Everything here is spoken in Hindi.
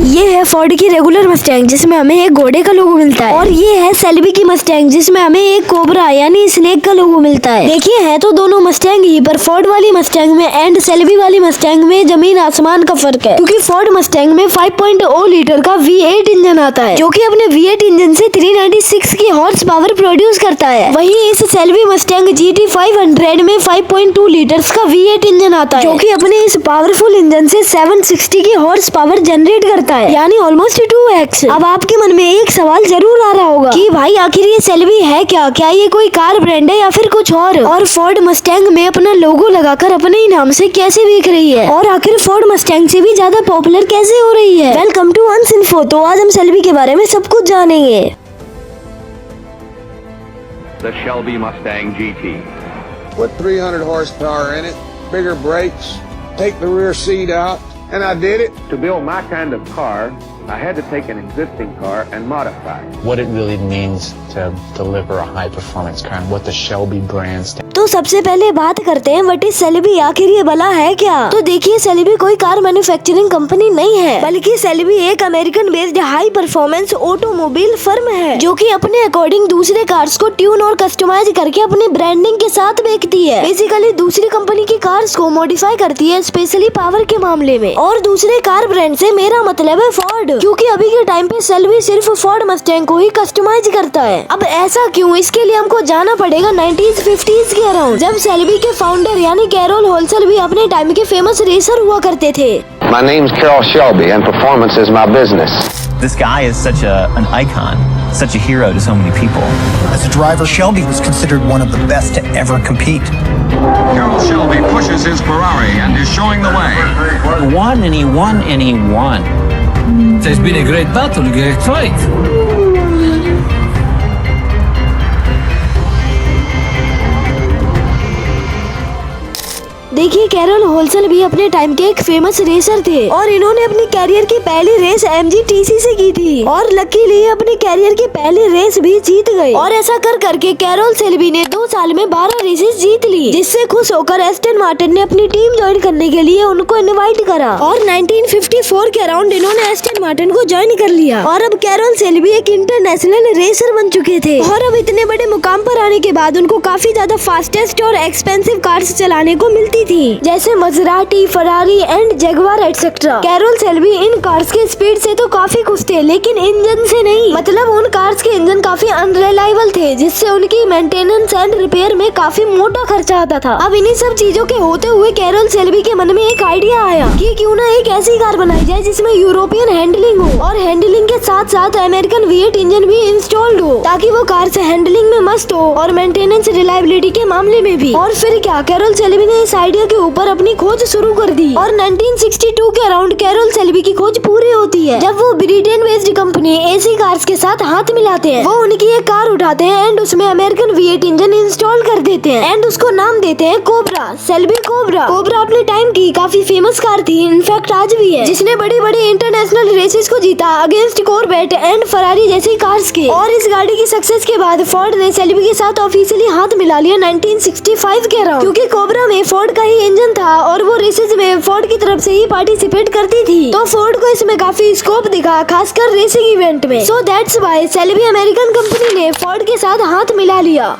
ये है फोर्ड की रेगुलर मस्टैंग जिसमें हमें एक घोड़े का लोगो मिलता है, और ये है सेल्बी की मस्टैंग जिसमें हमें एक कोबरा यानी स्नेक का लोगो मिलता है। देखिए है तो दोनों मस्टैंग ही, पर फोर्ड वाली मस्टैंग में एंड सेल्बी वाली मस्टैंग में जमीन आसमान का फर्क है, क्योंकि फोर्ड मस्टैंग में 5.0 लीटर का V8 इंजन आता है जो कि अपने V8 इंजन से 396 की हॉर्स पावर प्रोड्यूस करता है। वहीं इस सेल्बी मस्टैंग GT 500 में 5.2 लीटर्स का V8 इंजन आता है जो कि अपने इस पावरफुल इंजन से 760 की हॉर्स पावर जनरेट करता है, यानी ऑलमोस्ट 2x। अब आपके मन में एक सवाल जरूर आ रहा होगा कि भाई आखिर ये सेल्बी है क्या ये कोई कार ब्रांड है या फिर कुछ और फोर्ड मस्टैंग में अपना लोगो लगाकर अपने ही नाम से कैसे बिक रही है, और आखिर फोर्ड मस्टैंग से भी ज्यादा पॉपुलर कैसे हो रही है। वेलकम टू अंस इन्फो। तो आज हम सेल्बी के बारे में सब कुछ जानेंगे। The Shelby Mustang GT. Put 300 horsepower in it, bigger brakes, take the rear seat out, and I did it. To build my kind of car, I had to take an existing car and modify it. What it really means to deliver a high performance car and what the Shelby brand stands. तो सबसे पहले बात करते हैं व्हाट इज सेल्बी, आखिर ये भला है क्या। तो देखिए सेल्बी कोई कार मैन्युफैक्चरिंग कंपनी नहीं है, बल्कि सेल्बी एक American based high performance automobile firm है जो कि अपने अकॉर्डिंग दूसरे कार्स को ट्यून और कस्टमाइज करके अपनी ब्रांडिंग के साथ बेचती है। बेसिकली दूसरी कंपनी की कार्स को मॉडिफाई करती है, स्पेशली पावर के मामले में। और दूसरे कार ब्रांड से मेरा मतलब है फोर्ड, क्योंकि अभी के टाइम पे सेल्बी सिर्फ फोर्ड मस्टैंग को ही कस्टमाइज करता है। अब ऐसा क्यों, इसके लिए हमको जाना पड़ेगा 90s-50s के अराउंड, जब सेल्बी के फाउंडर यानी कैरोल होल्सल भी अपने टाइम के फेमस रेसर हुआ करते थे। My name's Carroll Shelby and performance is my business. This guy is such an icon, such a hero to so many people. As a driver, Shelby was considered one of the best to ever compete. Carroll Shelby pushes his Ferrari and is showing the way. He won and he won and he won. It's been a great battle, a great fight. देखिए कैरोल होल्सल भी अपने टाइम के एक फेमस रेसर थे, और इन्होंने अपनी कैरियर की पहली रेस MGTC से की थी, और लकीली अपनी कैरियर की पहली रेस भी जीत गए। और ऐसा कर करके कैरोल सेल्बी ने 2 साल में 12 रेसेस जीत ली, जिससे खुश होकर एस्टन मार्टिन ने अपनी टीम ज्वाइन करने के लिए उनको इनवाइट करा, और 1954 के अराउंड इन्होंने एस्टन मार्टिन को ज्वाइन कर लिया। और अब कैरोल सेल्बी एक इंटरनेशनल रेसर बन चुके थे, और अब इतने बड़े मुकाम पर आने के बाद उनको काफी ज्यादा फास्टेस्ट और एक्सपेंसिव कार्स चलाने को मिलती थी, जैसे Maserati, Ferrari and Jaguar etcetera. Carroll Shelby in cars के स्पीड से तो काफी खुश थे, लेकिन इंजन से नहीं। मतलब उन कार्स के इंजन काफी अनरिलायबल थे, जिससे उनकी मेंटेनेंस एंड रिपेयर में काफी मोटा खर्चा आता था। अब इन्हीं सब चीजों के होते हुए कैरोल सेल्बी के मन में एक आइडिया आया कि क्यों ना एक ऐसी कार बनाई जाए जिसमें यूरोपियन हैंडलिंग हो, और हैंडलिंग के साथ साथ अमेरिकन V8 इंजन भी इंस्टॉल्ड हो, ताकि वो कार से हैंडलिंग में मस्त हो और मेंटेनेंस रिलायबिलिटी के मामले में भी। और फिर क्या, कैरोल सेल्बी ने इस आइडिया के ऊपर अपनी खोज शुरू कर दी, और 1962 के अराउंड कैरोल सेल्बी की खोज पूरी होती है, जब वो Britain based company AC cars के साथ हाथ मिलाते हैं। वो उनकी एक कार उठाते हैं एंड उसमें अमेरिकन V8 इंजन इंस्टॉल कर देते हैं, एंड उसको नाम देते हैं कोबरा, सेल्बी कोबरा। कोबरा अपने टाइम की काफी फेमस कार थी, इनफैक्ट आज भी है, जिसने बड़ी बड़ी इंटरनेशनल रेसेस को जीता अगेंस्ट कॉर्वेट एंड फरारी जैसी कार्स के। और इस गाड़ी की सक्सेस के बाद फोर्ड ने सेल्बी के साथ ऑफिशियली हाथ मिला लिया 1965 के अराउंड, क्योंकि कोबरा में फोर्ड का ही इंजन था और वो रेसेस में फोर्ड की तरफ से ही पार्टिसिपेट करती थी, तो फोर्ड को इसमें काफी स्कोप दिखा, खासकर रेसिंग इवेंट में। So that's why Shelby American company ने फोर्ड के साथ हाथ मिला लिया।